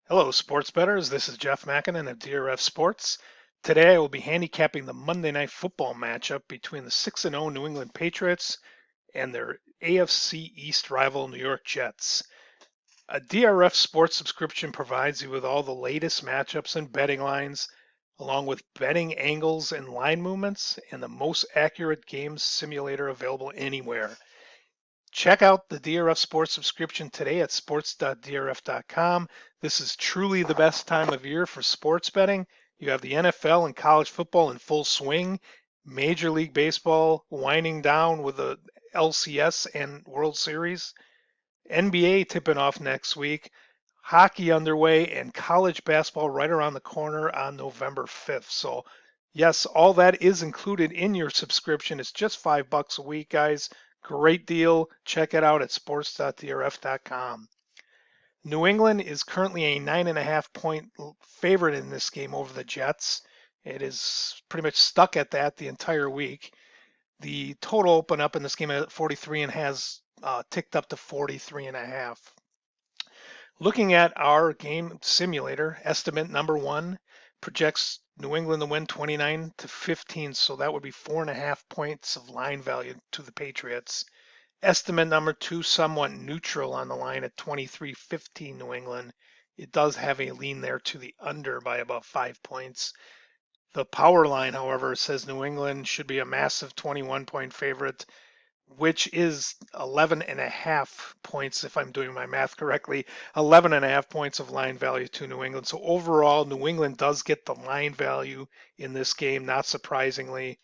Hello, sports bettors. This is Jeff Makinen of DRF Sports. Today I will be handicapping the Monday Night Football matchup between the 6-0 New England Patriots and their AFC East rival New York Jets. A DRF Sports subscription provides you with all the latest matchups and betting lines, along with betting angles and line movements, and the most accurate game simulator available anywhere. Check out the DRF Sports subscription today at sports.drf.com. This is truly the best time of year for sports betting. You have the NFL and college football in full swing, Major League Baseball winding down with the LCS and World Series, NBA tipping off next week, hockey underway, and college basketball right around the corner on November 5th. So, yes, all that is included in your subscription. It's just $5 a week, guys. Great deal. Check it out at sports.drf.com. New England is currently a 9.5 point favorite in this game over the Jets. It is pretty much stuck at that the entire week. The total opened up in this game at 43 and has ticked up to 43.5. Looking at our game simulator, estimate number one projects New England to win 29-15, so that would be 4.5 points of line value to the Patriots. Estimate number two, somewhat neutral on the line at 23-15 New England. It does have a lean there to the under by about 5 points. The power line, however, says New England should be a massive 21-point favorite, which is 11.5 points, if I'm doing my math correctly, 11.5 points of line value to New England. So overall, New England does get the line value in this game, not surprisingly.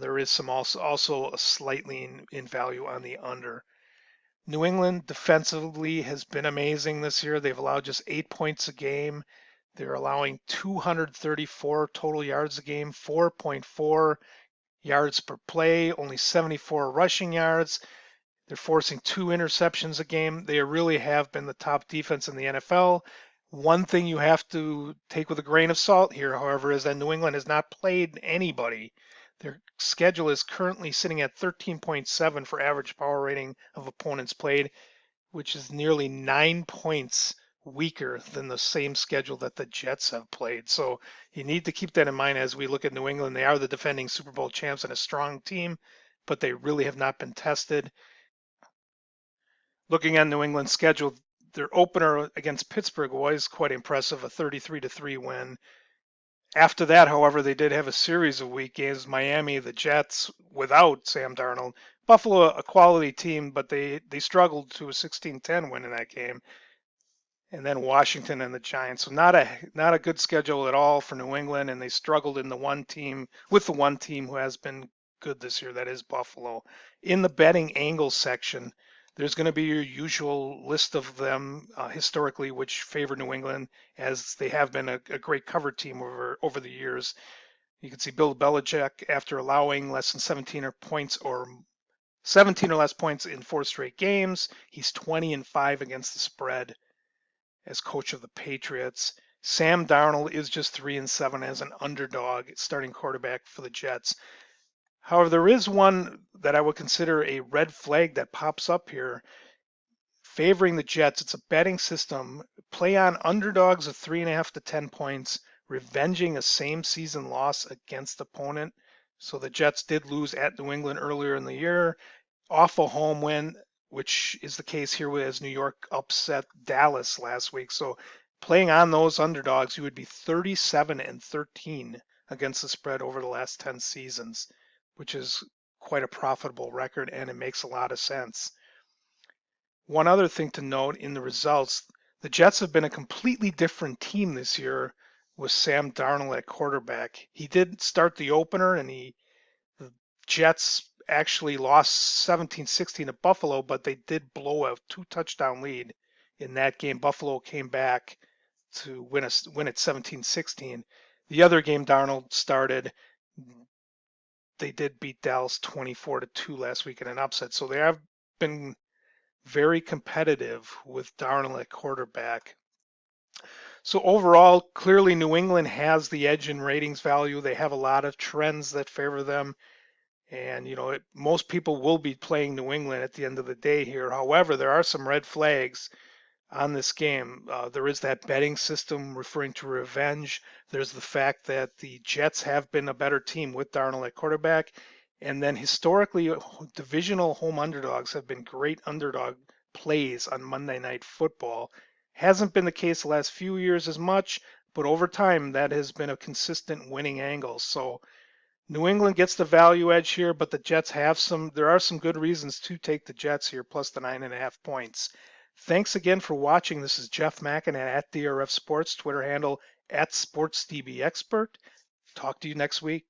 There is some also a slight lean in value on the under. New England defensively has been amazing this year. They've allowed just 8 points a game. They're allowing 234 total yards a game, 4.4 yards per play, only 74 rushing yards. They're forcing 2 interceptions a game. They really have been the top defense in the NFL. One thing you have to take with a grain of salt here, however, is that New England has not played anybody. Their schedule is currently sitting at 13.7 for average power rating of opponents played, which is nearly 9 points weaker than the same schedule that the Jets have played. So you need to keep that in mind as we look at New England. They are the defending Super Bowl champs and a strong team, but they really have not been tested. Looking at New England's schedule, their opener against Pittsburgh was quite impressive, a 33-3 win. After that, however, they did have a series of weak games. Miami, the Jets, without Sam Darnold. Buffalo, a quality team, but they struggled to a 16-10 win in that game. And then Washington and the Giants. So not a good schedule at all for New England, and they struggled in the one team who has been good this year, that is Buffalo. In the betting angles section, there's going to be your usual list of them historically, which favor New England, as they have been a great cover team over the years. You can see Bill Belichick, after allowing less than 17 or less points in 4 straight games, he's 20-5 against the spread as coach of the Patriots. Sam Darnold is just 3-7 as an underdog starting quarterback for the Jets. However, there is one that I would consider a red flag that pops up here favoring the Jets. It's a betting system. Play on underdogs of 3.5 to 10 points, revenging a same season loss against opponent. So the Jets did lose at New England earlier in the year, off a home win, which is the case here as New York upset Dallas last week. So playing on those underdogs, you would be 37-13 against the spread over the last 10 seasons, which is quite a profitable record, and it makes a lot of sense. One other thing to note in the results, the Jets have been a completely different team this year with Sam Darnold at quarterback. He did start the opener, and the Jets actually lost 17-16 to Buffalo, but they did blow a 2-touchdown lead in that game. Buffalo came back to win it 17-16. The other game Darnold started, they did beat Dallas 24-2 last week in an upset. So they have been very competitive with Darnold at quarterback. So overall, clearly New England has the edge in ratings value. They have a lot of trends that favor them. And, most people will be playing New England at the end of the day here. However, there are some red flags. on this game. There is that betting system referring to revenge. There's the fact that the Jets have been a better team with Darnold at quarterback. And then historically, divisional home underdogs have been great underdog plays on Monday Night Football. Hasn't been the case the last few years as much, but over time that has been a consistent winning angle. So New England gets the value edge here, but the Jets have there are some good reasons to take the Jets here, plus the 9.5 points. Thanks again for watching. This is Jeff Makinen at DRF Sports, Twitter handle at SportsDBExpert. Talk to you next week.